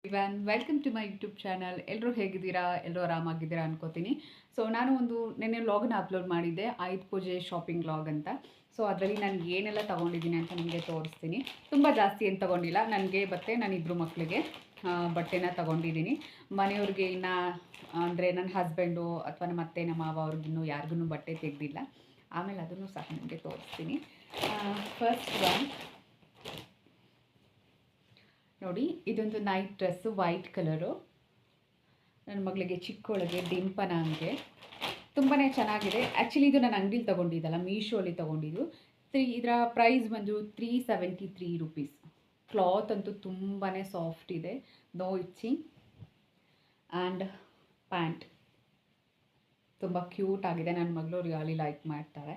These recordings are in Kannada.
Even welcome to my YouTube channel. ಎಲ್ಲರೂ ಹೇಗಿದ್ದೀರಾ? ಎಲ್ಲರೂ ಆರಾಮಾಗಿದ್ದೀರಾ ಅನ್ಕೋತೀನಿ. ಸೊ ನಾನು ನೆನ್ನೆ ವ್ಲಾಗ್ನ ಅಪ್ಲೋಡ್ ಮಾಡಿದ್ದೆ, ಆಯುಧ ಪೂಜೆ ಶಾಪಿಂಗ್ ವ್ಲಾಗ್ ಅಂತ. ಸೊ ಅದರಲ್ಲಿ ನಾನು ಏನೆಲ್ಲ ತೊಗೊಂಡಿದ್ದೀನಿ ಅಂತ ನಿಮಗೆ ತೋರಿಸ್ತೀನಿ. ತುಂಬ ಜಾಸ್ತಿ ಏನು ತೊಗೊಂಡಿಲ್ಲ, ನನಗೆ ಮತ್ತು ನನ್ನ ಇಬ್ಬರು ಮಕ್ಕಳಿಗೆ ಬಟ್ಟೆನ ತೊಗೊಂಡಿದ್ದೀನಿ. ಮನೆಯವ್ರಿಗೆ ಇನ್ನು ಅಂದರೆ ನನ್ನ ಹಸ್ಬೆಂಡು ಅಥವಾ ನಮ್ಮ ಅತ್ತೆ ನಮ್ಮ ಮಾವ ಅವ್ರಿಗಿನ್ನೂ ಯಾರಿಗೂ ಬಟ್ಟೆ ತೆಗೆದಿಲ್ಲ. ಆಮೇಲೆ ಅದನ್ನು ಸಹ ನಿಮಗೆ ತೋರಿಸ್ತೀನಿ. ಫಸ್ಟ್ ಒನ್ ನೋಡಿ, ಇದೊಂದು ನೈಟ್ ಡ್ರೆಸ್ಸು ವೈಟ್ ಕಲರು. ನನ್ನ ಮಗಳಿಗೆ ಚಿಕ್ಕವಳಿಗೆ ಡಿಂಪನಂಗೆ ತುಂಬಾ ಚೆನ್ನಾಗಿದೆ. ಆ್ಯಕ್ಚುಲಿ ಇದು ನಾನು ಅಂಗಡಿಲಿ ತೊಗೊಂಡಿದ್ದಲ್ಲ, ಮೀಶೋಲಿ ತೊಗೊಂಡಿದ್ದು. ಇದರ ಪ್ರೈಸ್ ಬಂದು 373 ರುಪೀಸ್. ಕ್ಲಾತ್ ಅಂತೂ ತುಂಬಾ ಸಾಫ್ಟ್ ಇದೆ, ನೋ ಇಚ್ಚಿಂಗ್. ಆ್ಯಂಡ್ ಪ್ಯಾಂಟ್ ತುಂಬ ಕ್ಯೂಟ್ ಆಗಿದೆ, ನನ್ನ ಮಗಳು ರಿಯಲಿ ಲೈಕ್ ಮಾಡ್ತಾಳೆ.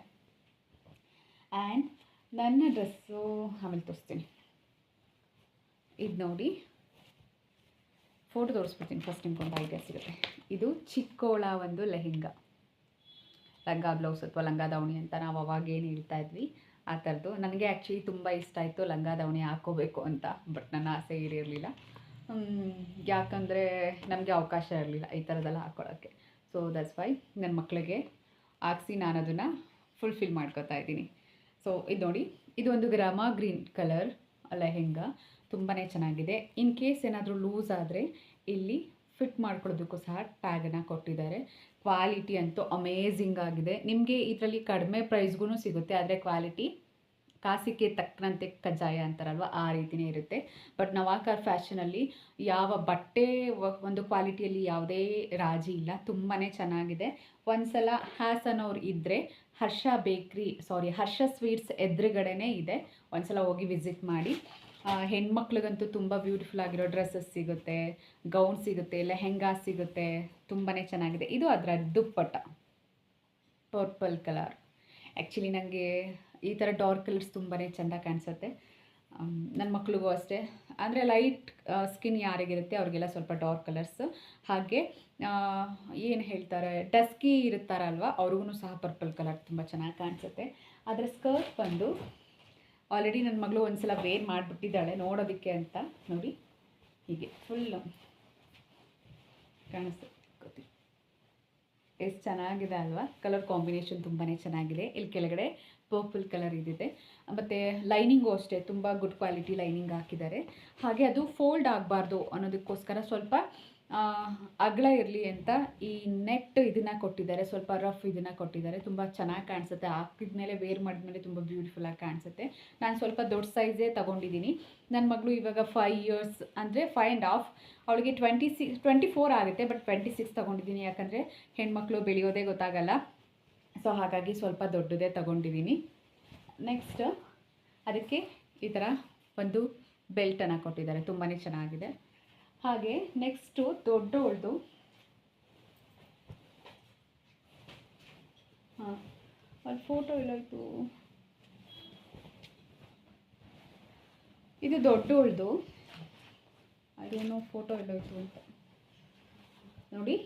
ಆ್ಯಂಡ್ ನನ್ನ ಡ್ರೆಸ್ಸು ಆಮೇಲೆ ತೋರಿಸ್ತೀನಿ. ಇದು ನೋಡಿ, ಫೋಟೋ ತೋರಿಸ್ಬಿಡ್ತೀನಿ ಫಸ್ಟ್, ನಿಮ್ಗೊಂದು ಐಡಿಯಾ ಸಿಗುತ್ತೆ. ಇದು ಚಿಕ್ಕೋಳ ಒಂದು ಲೆಹೆಂಗಾ, ಲಂಗ ಬ್ಲೌಸ್ ಅಥವಾ ಲಂಗ ದಾವಣಿ ಅಂತ ನಾವು ಅವಾಗೇನು ಹೇಳ್ತಾ ಇದ್ವಿ, ಆ ಥರದ್ದು. ನನಗೆ ಆ್ಯಕ್ಚುಲಿ ತುಂಬ ಇಷ್ಟ ಆಯಿತು ಲಂಗ ದಾವಣಿ ಹಾಕ್ಕೋಬೇಕು ಅಂತ, ಬಟ್ ನನ್ನ ಆಸೆ ಈಡೇರಲಿಲ್ಲ. ಯಾಕಂದರೆ ನಮಗೆ ಅವಕಾಶ ಇರಲಿಲ್ಲ ಈ ಥರದ್ದೆಲ್ಲ ಹಾಕ್ಕೊಳ್ಳೋಕ್ಕೆ. ಸೊ ದಟ್ಸ್ ವೈ ನನ್ನ ಮಕ್ಕಳಿಗೆ ಹಾಕ್ಸಿ ನಾನು ಅದನ್ನು ಫುಲ್ಫಿಲ್ ಮಾಡ್ಕೋತಾ ಇದ್ದೀನಿ. ಸೊ ಇದು ನೋಡಿ, ಇದು ಒಂದು ಗ್ರಾಮ ಗ್ರೀನ್ ಕಲರ್ ಲೆಹೆಂಗಾ, ತುಂಬಾ ಚೆನ್ನಾಗಿದೆ. ಇನ್ ಕೇಸ್ ಏನಾದರೂ ಲೂಸ್ ಆದರೆ ಇಲ್ಲಿ ಫಿಟ್ ಮಾಡ್ಕೊಳ್ಳೋದಕ್ಕೂ ಸಹ ಟ್ಯಾಗನ್ನು ಕೊಟ್ಟಿದ್ದಾರೆ. ಕ್ವಾಲಿಟಿ ಅಂತೂ ಅಮೇಝಿಂಗ್ ಆಗಿದೆ. ನಿಮಗೆ ಇದರಲ್ಲಿ ಕಡಿಮೆ ಪ್ರೈಸ್ಗೂ ಸಿಗುತ್ತೆ, ಆದರೆ ಕ್ವಾಲಿಟಿ ಕಾಸಿಗೆ ತಕ್ಕಂತೆ ಕಜ್ಜಾಯ ಅಂತಾರಲ್ವ, ಆ ರೀತಿಯೇ ಇರುತ್ತೆ. ಬಟ್ ನವಾಕರ್ ಫ್ಯಾಷನಲ್ಲಿ ಯಾವ ಬಟ್ಟೆ ಒಂದು ಕ್ವಾಲಿಟಿಯಲ್ಲಿ ಯಾವುದೇ ರಾಜಿ ಇಲ್ಲ, ತುಂಬಾ ಚೆನ್ನಾಗಿದೆ. ಒಂದು ಸಲ ಹಾಸನವ್ರು ಇದ್ದರೆ ಹರ್ಷ ಸ್ವೀಟ್ಸ್ ಎದುರುಗಡೆನೇ ಇದೆ, ಒಂದು ಸಲ ಹೋಗಿ ವಿಸಿಟ್ ಮಾಡಿ. ಹೆಣ್ಮಕ್ಳಿಗಂತೂ ತುಂಬ ಬ್ಯೂಟಿಫುಲ್ ಆಗಿರೋ ಡ್ರೆಸ್ಸಸ್ ಸಿಗುತ್ತೆ, ಗೌನ್ ಸಿಗುತ್ತೆ, ಲೆಹೆಂಗಾ ಸಿಗುತ್ತೆ, ತುಂಬಾ ಚೆನ್ನಾಗಿದೆ. ಇದು ಅದರ ದುಪ್ಪಟ್ಟ ಪರ್ಪಲ್ ಕಲರ್. ಆ್ಯಕ್ಚುಲಿ ನನಗೆ ಈ ಥರ ಡಾರ್ಕ್ ಕಲರ್ಸ್ ತುಂಬಾ ಚೆಂದ ಕಾಣಿಸುತ್ತೆ. ನನ್ನ ಮಕ್ಳಿಗೂ ಅಷ್ಟೇ, ಅಂದರೆ ಲೈಟ್ ಸ್ಕಿನ್ ಯಾರಿಗಿರುತ್ತೆ ಅವ್ರಿಗೆಲ್ಲ ಸ್ವಲ್ಪ ಡಾರ್ಕ್ ಕಲರ್ಸ್, ಹಾಗೆ ಏನು ಹೇಳ್ತಾರೆ ಡಸ್ಕಿ ಇರುತ್ತಾರಲ್ವ ಅವ್ರಿಗೂ ಸಹ ಪರ್ಪಲ್ ಕಲರ್ ತುಂಬ ಚೆನ್ನಾಗಿ ಕಾಣಿಸುತ್ತೆ. ಅದರ ಸ್ಕರ್ಟ್ ಬಂದು ಆಲ್ರೆಡಿ ನನ್ನ ಮಗಳು ಒಂದು ಸಲ ವೇರ್ ಮಾಡಿಬಿಟ್ಟಿದ್ದಾಳೆ ನೋಡೋದಕ್ಕೆ ಅಂತ. ನೋಡಿ, ಹೀಗೆ ಫುಲ್ಲು ಕಾಣಿಸುತ್ತೆ, ಎಷ್ಟು ಚೆನ್ನಾಗಿದೆ ಅಲ್ವಾ? ಕಲರ್ ಕಾಂಬಿನೇಷನ್ ತುಂಬಾ ಚೆನ್ನಾಗಿದೆ. ಇಲ್ಲಿ ಕೆಳಗಡೆ ಪರ್ಪಲ್ ಕಲರ್ ಇದಿದೆ, ಮತ್ತು ಲೈನಿಂಗು ಅಷ್ಟೇ ತುಂಬ ಗುಡ್ ಕ್ವಾಲಿಟಿ ಲೈನಿಂಗ್ ಹಾಕಿದ್ದಾರೆ. ಹಾಗೆ ಅದು ಫೋಲ್ಡ್ ಆಗಬಾರ್ದು ಅನ್ನೋದಕ್ಕೋಸ್ಕರ ಸ್ವಲ್ಪ ಅಗಲ ಇರಲಿ ಅಂತ ಈ ನೆಟ್ ಇದನ್ನು ಕೊಟ್ಟಿದ್ದಾರೆ, ಸ್ವಲ್ಪ ರಫ್ ಇದನ್ನು ಕೊಟ್ಟಿದ್ದಾರೆ. ತುಂಬ ಚೆನ್ನಾಗಿ ಕಾಣಿಸುತ್ತೆ, ಹಾಕಿದ್ಮೇಲೆ ವೇರ್ ಮಾಡಿದ್ಮೇಲೆ ತುಂಬ ಬ್ಯೂಟಿಫುಲ್ಲಾಗಿ ಕಾಣಿಸುತ್ತೆ. ನಾನು ಸ್ವಲ್ಪ ದೊಡ್ಡ ಸೈಜೇ ತೊಗೊಂಡಿದ್ದೀನಿ. ನನ್ನ ಮಗಳು ಇವಾಗ 5 ಇಯರ್ಸ್ ಅಂದರೆ 5.5, ಅವಳಿಗೆ 24 ಆಗುತ್ತೆ, ಬಟ್ 26 ತೊಗೊಂಡಿದ್ದೀನಿ. ಯಾಕಂದರೆ ಹೆಣ್ಮಕ್ಳು ಬೆಳೆಯೋದೇ ಗೊತ್ತಾಗಲ್ಲ, ಸೊ ಹಾಗಾಗಿ ಸ್ವಲ್ಪ ದೊಡ್ಡದೇ ತೊಗೊಂಡಿದ್ದೀನಿ. ನೆಕ್ಸ್ಟ್ ಅದಕ್ಕೆ ಈ ಥರ ಒಂದು ಬೆಲ್ಟನ್ನು ಕೊಟ್ಟಿದ್ದಾರೆ, ತುಂಬಾ ಚೆನ್ನಾಗಿದೆ. ಹಾಗೆ ನೆಕ್ಸ್ಟು ದೊಡ್ಡವಳದು, ಅಲ್ಲಿ ಫೋಟೋ ಎಲ್ಲೋಯ್ತು, ಇದು ದೊಡ್ಡವಳದು, ಅದೇನೋ ಫೋಟೋ ಎಲ್ಲೋಯ್ತು ಅಂತ ನೋಡಿ.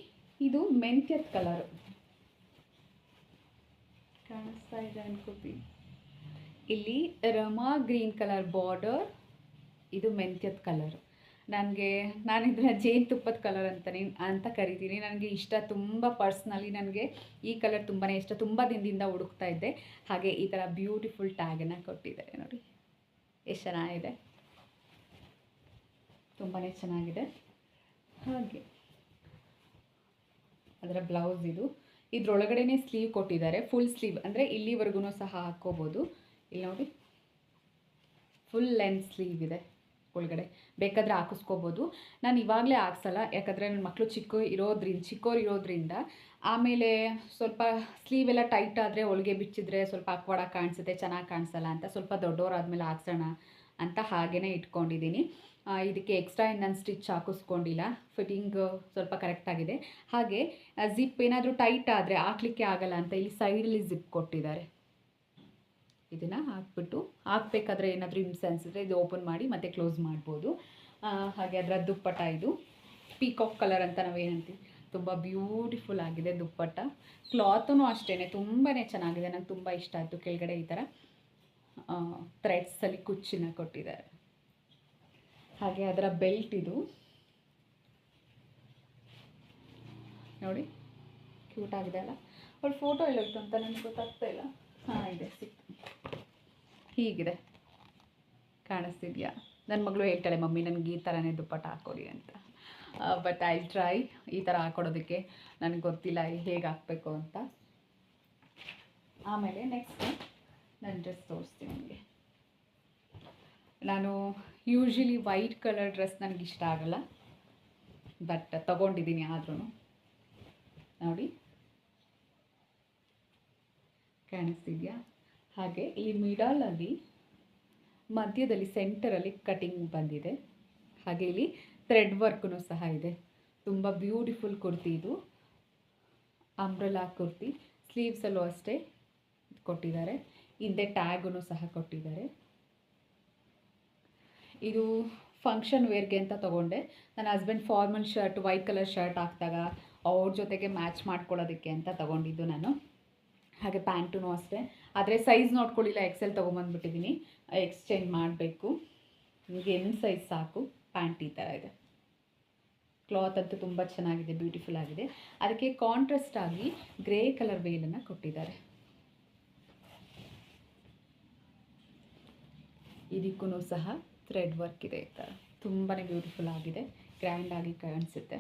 ಇದು ಮೆಂತ್ಯದ ಕಲರು ಕಾಣಿಸ್ತಾ ಇದೆ ಅನ್ಕೋತೀನಿ. ಇಲ್ಲಿ ರಮಾ ಗ್ರೀನ್ ಕಲರ್ ಬಾರ್ಡರ್, ಇದು ಮೆಂತ್ಯದ ಕಲರ್. ನಾನು ಇದನ್ನು ಜೇನುತುಪ್ಪದ ಕಲರ್ ಅಂತ ಕರಿತೀನಿ. ನನಗೆ ಇಷ್ಟ, ತುಂಬ ಪರ್ಸ್ನಲಿ ನನಗೆ ಈ ಕಲರ್ ತುಂಬಾ ಇಷ್ಟ, ತುಂಬ ದಿನದಿಂದ ಹುಡುಕ್ತಾ ಇದ್ದೆ. ಹಾಗೆ ಈ ಥರ ಬ್ಯೂಟಿಫುಲ್ ಟ್ಯಾಗನ್ನು ಕೊಟ್ಟಿದ್ದಾರೆ ನೋಡಿ, ಎಷ್ಟು ಚೆನ್ನಾಗಿದೆ, ತುಂಬಾ ಚೆನ್ನಾಗಿದೆ. ಹಾಗೆ ಅದರ ಬ್ಲೌಸ್ ಇದರೊಳಗಡೆನೇ ಸ್ಲೀವ್ ಕೊಟ್ಟಿದ್ದಾರೆ, ಫುಲ್ ಸ್ಲೀವ್, ಅಂದರೆ ಇಲ್ಲಿವರೆಗೂ ಸಹ ಹಾಕ್ಕೋಬೋದು. ಇಲ್ಲಿ ನೋಡಿ, ಫುಲ್ ಲೆಂತ್ ಸ್ಲೀವ್ ಇದೆ, ಒಳಗಡೆ ಬೇಕಾದರೆ ಹಾಕಿಸ್ಕೋಬೋದು. ನಾನು ಇವಾಗಲೇ ಹಾಕ್ಸಲ್ಲ, ಯಾಕಂದರೆ ನನ್ನ ಮಕ್ಕಳು ಚಿಕ್ಕವ್ರು ಇರೋದ್ರಿಂದ ಆಮೇಲೆ ಸ್ವಲ್ಪ ಸ್ಲೀವ್ ಎಲ್ಲ ಟೈಟ್ ಆದರೆ ಒಳಗೆ ಬಿಚ್ಚಿದ್ರೆ ಸ್ವಲ್ಪ ಆಕ್ವರ್ಡಾಗಿ ಕಾಣಿಸುತ್ತೆ, ಚೆನ್ನಾಗಿ ಕಾಣಿಸಲ್ಲ ಅಂತ ಸ್ವಲ್ಪ ದೊಡ್ಡವರಾದ್ಮೇಲೆ ಹಾಕ್ಸೋಣ ಅಂತ ಹಾಗೇ ಇಟ್ಕೊಂಡಿದ್ದೀನಿ. ಇದಕ್ಕೆ ಎಕ್ಸ್ಟ್ರಾ ನಾನು ಸ್ಟಿಚ್ ಹಾಕಿಸ್ಕೊಂಡಿಲ್ಲ, ಫಿಟ್ಟಿಂಗ್ ಸ್ವಲ್ಪ ಕರೆಕ್ಟಾಗಿದೆ. ಹಾಗೆ ಜಿಪ್ ಏನಾದರೂ ಟೈಟ್ ಆದರೆ ಹಾಕ್ಲಿಕ್ಕೆ ಆಗಲ್ಲ ಅಂತ ಇಲ್ಲಿ ಸೈಡಲ್ಲಿ ಜಿಪ್ ಕೊಟ್ಟಿದ್ದಾರೆ. ಇದನ್ನು ಹಾಕಬೇಕಾದ್ರೆ ಏನಾದರೂ ಹಿಂಸೆ ಅನಿಸಿದ್ರೆ ಇದು ಓಪನ್ ಮಾಡಿ ಮತ್ತೆ ಕ್ಲೋಸ್ ಮಾಡ್ಬೋದು. ಹಾಗೆ ಅದರ ದುಪ್ಪಟ್ಟ, ಇದು ಪೀಕಾಕ್ ಕಲರ್ ಅಂತ ನಾವೇನಂತೀವಿ, ತುಂಬ ಬ್ಯೂಟಿಫುಲ್ ಆಗಿದೆ ದುಪ್ಪಟ್ಟ. ಕ್ಲಾತೂ ಅಷ್ಟೇ ತುಂಬಾ ಚೆನ್ನಾಗಿದೆ, ನಂಗೆ ತುಂಬ ಇಷ್ಟ ಆಯಿತು. ಕೆಳಗಡೆ ಈ ಥರ ಥ್ರೆಡ್ಸಲ್ಲಿ ಕುಚ್ಚನ್ನು ಕೊಟ್ಟಿದ್ದಾರೆ. ಹಾಗೆ ಅದರ ಬೆಲ್ಟ್, ಇದು ನೋಡಿ ಕ್ಯೂಟ್ ಆಗಿದೆ ಅಲ್ಲ. ಅವಳು ಫೋಟೋ ಎಲ್ಲೋಯ್ತು ಅಂತ ನನಗೆ ಗೊತ್ತಾಗ್ತಾ ಇಲ್ಲ. ಹಾಂ, ಇದೆ, ಸಿಕ್ತು. ಹೀಗಿದೆ, ಕಾಣಿಸ್ತಿದ್ಯಾ? ನನ್ನ ಮಗಳು ಹೇಳ್ತಾಳೆ, ಮಮ್ಮಿ ನನಗೆ ಈ ಥರನೇ ದುಪ್ಪಟ್ಟ ಹಾಕೋರಿ ಅಂತ. ಬಟ್ ಐ ಟ್ರೈ ಈ ಥರ ಹಾಕೊಡೋದಕ್ಕೆ. ನನಗೆ ಗೊತ್ತಿಲ್ಲ ಹೇಗೆ ಹಾಕಬೇಕು ಅಂತ. ಆಮೇಲೆ ನೆಕ್ಸ್ಟ್ ನನ್ನ ಡ್ರೆಸ್ ತೋರಿಸ್ತೀನಿ ನಿಮಗೆ. ನಾನು ಯೂಶ್ವಲಿ ವೈಟ್ ಕಲರ್ ಡ್ರೆಸ್ ನನಗೆ ಇಷ್ಟ ಆಗಲ್ಲ, ಬಟ್ ತಗೊಂಡಿದ್ದೀನಿ. ಆದ್ರೂ ನೋಡಿ, ಕಾಣಿಸ್ತಿದ್ಯಾ? ಹಾಗೆ ಈ ಮಿಡಲಲ್ಲಿ ಮಧ್ಯದಲ್ಲಿ ಸೆಂಟರಲ್ಲಿ ಕಟಿಂಗ್ ಬಂದಿದೆ. ಹಾಗೆ ಇಲ್ಲಿ ಥ್ರೆಡ್ ವರ್ಕ್ನು ಸಹ ಇದೆ. ತುಂಬ ಬ್ಯೂಟಿಫುಲ್ ಕುರ್ತಿ ಇದು, ಅಂಬ್ರೆಲಾ ಕುರ್ತಿ. ಸ್ಲೀವ್ಸಲ್ಲೂ ಅಷ್ಟೇ ಕೊಟ್ಟಿದ್ದಾರೆ. ಹಿಂದೆ ಟ್ಯಾಗನ್ನು ಸಹ ಕೊಟ್ಟಿದ್ದಾರೆ. ಇದು ಫಂಕ್ಷನ್ ವೇರ್ಗೆ ಅಂತ ತೊಗೊಂಡೆ. ನನ್ನ husband formal shirt, white colour shirt ಹಾಕಿದಾಗ ಅವ್ರ ಜೊತೆಗೆ ಮ್ಯಾಚ್ ಮಾಡ್ಕೊಳ್ಳೋದಕ್ಕೆ ಅಂತ ತೊಗೊಂಡಿದ್ದು ನಾನು. ಹಾಗೆ ಪ್ಯಾಂಟೂ ಅಷ್ಟೇ, ಆದರೆ ಸೈಜ್ ನೋಡ್ಕೊಳ್ಳಿಲ್ಲ, ಎಕ್ಸೆಲ್ ತೊಗೊಂಬಂದ್ಬಿಟ್ಟಿದ್ದೀನಿ. ಎಕ್ಸ್ಚೇಂಜ್ ಮಾಡಬೇಕು. ನಿಮಗೆ ಎಮ್ ಸೈಜ್ ಸಾಕು. ಪ್ಯಾಂಟ್ ಈ ಥರ ಇದೆ. ಕ್ಲಾತ್ ಅಂತೂ ತುಂಬ ಚೆನ್ನಾಗಿದೆ, ಬ್ಯೂಟಿಫುಲ್ ಆಗಿದೆ. ಅದಕ್ಕೆ ಕಾಂಟ್ರಾಸ್ಟ್ ಆಗಿ ಗ್ರೇ ಕಲರ್ ವೇಲನ್ನು ಕೊಟ್ಟಿದ್ದಾರೆ. ಇದಕ್ಕೂ ಸಹ ಥ್ರೆಡ್ ವರ್ಕ್ ಇದೆ. ಈ ಥರ ತುಂಬಾ ಬ್ಯೂಟಿಫುಲ್ ಆಗಿದೆ, ಗ್ರ್ಯಾಂಡಾಗಿ ಕಾಣಿಸುತ್ತೆ.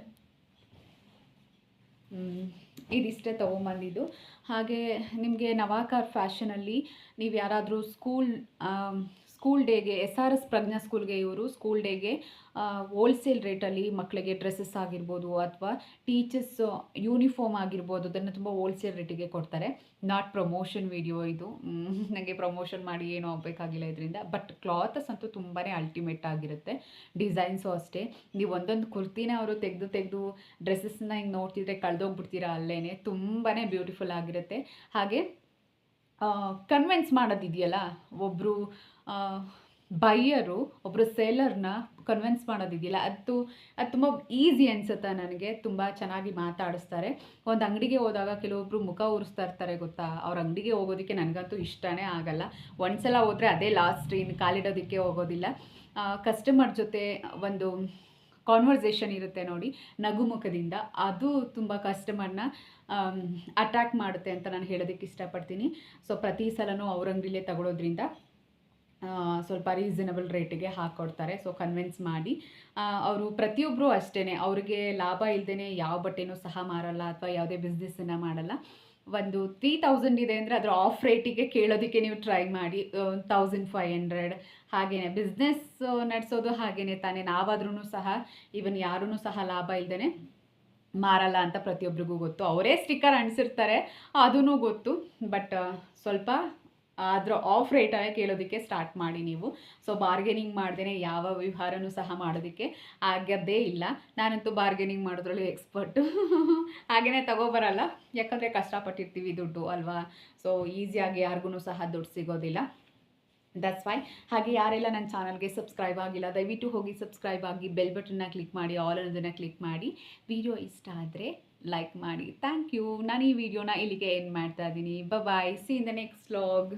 ಇದಿಷ್ಟೇ ತೊಗೊಂಬಂದಿದ್ದು. ಹಾಗೆ ನಿಮಗೆ ನವಾಕಾರ್ ಫ್ಯಾಷನಲ್ಲಿ ನೀವು ಯಾರಾದರೂ ಸ್ಕೂಲ್ ಡೇಗೆ, SRS ಪ್ರಜ್ಞಾ ಸ್ಕೂಲ್ಗೆ ಇವರು ಸ್ಕೂಲ್ ಡೇಗೆ ಹೋಲ್ಸೇಲ್ ರೇಟಲ್ಲಿ ಮಕ್ಕಳಿಗೆ ಡ್ರೆಸ್ಸಸ್ ಆಗಿರ್ಬೋದು ಅಥವಾ ಟೀಚರ್ಸ್ ಯೂನಿಫಾರ್ಮ್ ಆಗಿರ್ಬೋದು, ಅದನ್ನು ತುಂಬ ಹೋಲ್ಸೇಲ್ ರೇಟಿಗೆ ಕೊಡ್ತಾರೆ. ನಾಟ್ ಪ್ರಮೋಷನ್ ವಿಡಿಯೋ ಇದು, ನನಗೆ ಪ್ರಮೋಷನ್ ಮಾಡಿ ಏನೂ ಆಗಬೇಕಾಗಿಲ್ಲ ಇದರಿಂದ. ಬಟ್ ಕ್ಲಾತಸ್ ಅಂತೂ ತುಂಬಾ ಅಲ್ಟಿಮೇಟ್ ಆಗಿರುತ್ತೆ. ಡಿಸೈನ್ಸು ಅಷ್ಟೇ. ನೀವು ಒಂದೊಂದು ಕುರ್ತಿನ ಅವರು ತೆಗೆದು ಡ್ರೆಸ್ಸಸ್ನ ಹಿಂಗೆ ನೋಡ್ತಿದ್ರೆ ಕಳೆದೋಗ್ಬಿಡ್ತೀರಾ ಅಲ್ಲೇ. ತುಂಬಾ ಬ್ಯೂಟಿಫುಲ್ ಆಗಿರುತ್ತೆ. ಹಾಗೆ ಕನ್ವಿನ್ಸ್ ಮಾಡೋದಿದೆಯಲ್ಲ, ಒಬ್ಬರು ಬೈಯರು ಒಬ್ಬರು ಸೇಲರ್ನ ಕನ್ವಿನ್ಸ್ ಮಾಡೋದಿದೆಯಲ್ಲ, ಅದು ತುಂಬ ಈಸಿ ಅನಿಸುತ್ತೆ ನನಗೆ. ತುಂಬ ಚೆನ್ನಾಗಿ ಮಾತಾಡಿಸ್ತಾರೆ. ಒಂದು ಅಂಗಡಿಗೆ ಹೋದಾಗ ಕೆಲವೊಬ್ಬರು ಮುಖ ಉರಿಸ್ತಾ ಇರ್ತಾರೆ ಗೊತ್ತಾ, ಅವ್ರ ಅಂಗಡಿಗೆ ಹೋಗೋದಕ್ಕೆ ನನಗಂತೂ ಇಷ್ಟನೇ ಆಗಲ್ಲ. ಒಂದ್ಸಲ ಹೋದರೆ ಅದೇ ಲಾಸ್ಟ್, ಇನ್ನು ಕಾಲಿಡೋದಕ್ಕೆ ಹೋಗೋದಿಲ್ಲ. ಕಸ್ಟಮರ್ ಜೊತೆ ಒಂದು ಕಾನ್ವರ್ಸೇಷನ್ ಇರುತ್ತೆ ನೋಡಿ, ನಗುಮುಖದಿಂದ, ಅದು ತುಂಬ ಕಸ್ಟಮರ್ನ ಅಟ್ರ್ಯಾಕ್ಟ್ ಮಾಡುತ್ತೆ ಅಂತ ನಾನು ಹೇಳೋದಕ್ಕೆ ಇಷ್ಟಪಡ್ತೀನಿ. ಸೊ ಪ್ರತಿ ಸಲನೂ ಅವ್ರ ಅಂಗಡಿಲೇ ತಗೊಳ್ಳೋದ್ರಿಂದ ಸ್ವಲ್ಪ ರೀಸನಬಲ್ ರೇಟಿಗೆ ಹಾಕ್ಕೊಡ್ತಾರೆ. ಸೊ ಕನ್ವಿನ್ಸ್ ಮಾಡಿ. ಅವರು ಪ್ರತಿಯೊಬ್ಬರು ಅಷ್ಟೇ, ಅವ್ರಿಗೆ ಲಾಭ ಇಲ್ಲದೇ ಯಾವ ಬಟ್ಟೆನೂ ಸಹ ಮಾರಲ್ಲ ಅಥವಾ ಯಾವುದೇ ಬಿಸ್ನೆಸ್ಸನ್ನು ಮಾಡಲ್ಲ. ಒಂದು 3000 ಇದೆ ಅಂದರೆ ಅದರ ಆಫ್ ರೇಟಿಗೆ ಕೇಳೋದಕ್ಕೆ ನೀವು ಟ್ರೈ ಮಾಡಿ. 1500 ಹಾಗೆಯೇ ಬಿಸ್ನೆಸ್ ನಡೆಸೋದು ಹಾಗೆಯೇ ತಾನೇ. ನಾವಾದ್ರೂ ಸಹ ಈವನ್ ಯಾರೂ ಸಹ ಲಾಭ ಇಲ್ಲದೇ ಮಾರಲ್ಲ ಅಂತ ಪ್ರತಿಯೊಬ್ಬರಿಗೂ ಗೊತ್ತು. ಅವರೇ ಸ್ಟಿಕ್ಕರ್ ಅಂಟಿಸಿರ್ತಾರೆ, ಅದೂ ಗೊತ್ತು. ಬಟ್ ಸ್ವಲ್ಪ ಅದರ ಆಫ್ ರೇಟಲ್ಲೇ ಕೇಳೋದಕ್ಕೆ ಸ್ಟಾರ್ಟ್ ಮಾಡಿ ನೀವು. ಸೊ ಬಾರ್ಗೇನಿಂಗ್ ಮಾಡ್ದೇ ಯಾವ ವ್ಯವಹಾರನೂ ಸಹ ಮಾಡೋದಕ್ಕೆ ಆಗದೇ ಇಲ್ಲ. ನಾನಂತೂ ಬಾರ್ಗೇನಿಂಗ್ ಮಾಡೋದ್ರಲ್ಲಿ ಎಕ್ಸ್ಪರ್ಟು. ಹಾಗೆಯೇ ತಗೋಬರಲ್ಲ, ಯಾಕಂದರೆ ಕಷ್ಟಪಟ್ಟಿರ್ತೀವಿ ದುಡ್ಡು ಅಲ್ವಾ. ಸೊ ಈಸಿಯಾಗಿ ಯಾರಿಗೂ ಸಹ ದುಡ್ಡು ಸಿಗೋದಿಲ್ಲ. That's why. ಹಾಗೆ ಯಾರೆಲ್ಲ ನನ್ನ ಚಾನಲ್ಗೆ ಸಬ್ಸ್ಕ್ರೈಬ್ ಆಗಿಲ್ಲ, ದಯವಿಟ್ಟು ಹೋಗಿ ಸಬ್ಸ್ಕ್ರೈಬ್ ಆಗಿ, ಬೆಲ್ ಬಟನ್ನ ಕ್ಲಿಕ್ ಮಾಡಿ, ಆಲ್ ಅನ್ನೋದನ್ನು ಕ್ಲಿಕ್ ಮಾಡಿ. ವಿಡಿಯೋ ಇಷ್ಟ ಆದರೆ ಲೈಕ್ ಮಾಡಿ. Thank you. ನಾನು ಈ ವಿಡಿಯೋನ ಇಲ್ಲಿಗೆ ಎಂಡ್ ಮಾಡ್ತಾ ಇದ್ದೀನಿ. Bye. See in the next vlog.